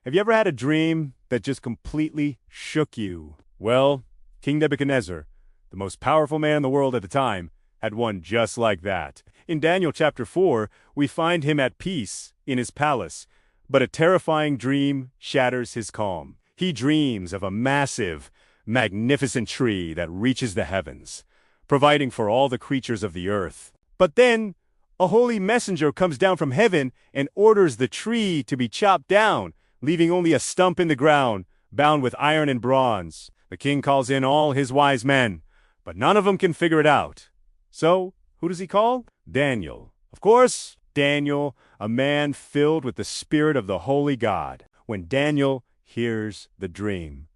Have you ever had a dream that just completely shook you? Well, King Nebuchadnezzar, the most powerful man in the world at the time, had one just like that. In Daniel chapter 4, we find him at peace in his palace, but a terrifying dream shatters his calm. He dreams of a massive, magnificent tree that reaches the heavens, providing for all the creatures of the earth. But then, a holy messenger comes down from heaven and orders the tree to be chopped down, leaving only a stump in the ground, bound with iron and bronze. The king calls in all his wise men, but none of them can figure it out. So, who does he call? Daniel. Of course, Daniel, a man filled with the spirit of the holy God. When Daniel hears the dream,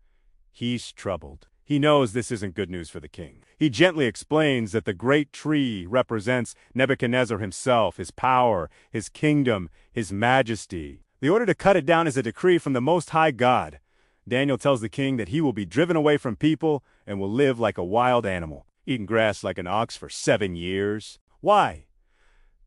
he's troubled. He knows this isn't good news for the king. He gently explains that the great tree represents Nebuchadnezzar himself, his power, his kingdom, his majesty. The order to cut it down is a decree from the Most High God. Daniel tells the king that he will be driven away from people and will live like a wild animal, eating grass like an ox for 7 years. Why?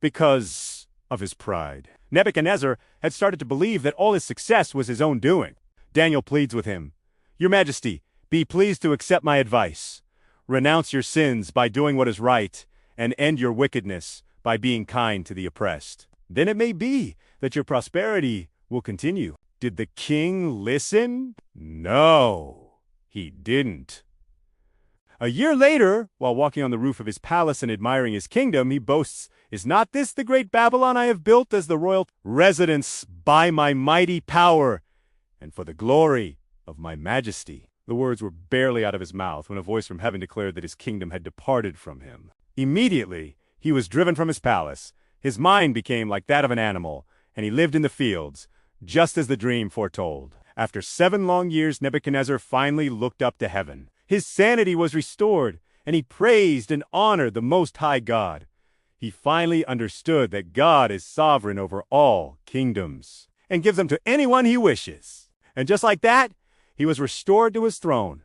Because of his pride. Nebuchadnezzar had started to believe that all his success was his own doing. Daniel pleads with him, "Your Majesty, be pleased to accept my advice. Renounce your sins by doing what is right, and end your wickedness by being kind to the oppressed. Then it may be that your prosperity will continue." Did the king listen? No, he didn't. A year later, while walking on the roof of his palace and admiring his kingdom, he boasts, "Is not this the great Babylon I have built as the royal residence by my mighty power and for the glory of my majesty?" The words were barely out of his mouth when a voice from heaven declared that his kingdom had departed from him. Immediately, he was driven from his palace. His mind became like that of an animal, and he lived in the fields, just as the dream foretold. After 7 long years, Nebuchadnezzar finally looked up to heaven. His sanity was restored, and he praised and honored the Most High God. He finally understood that God is sovereign over all kingdoms and gives them to anyone he wishes. And just like that, he was restored to his throne,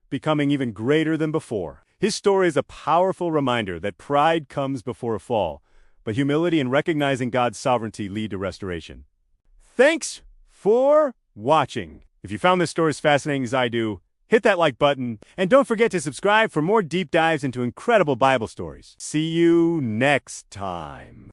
becoming even greater than before. His story is a powerful reminder that pride comes before a fall, but humility and recognizing God's sovereignty lead to restoration. Thanks for watching. If you found this story as fascinating as I do, hit that like button, and don't forget to subscribe for more deep dives into incredible Bible stories. See you next time.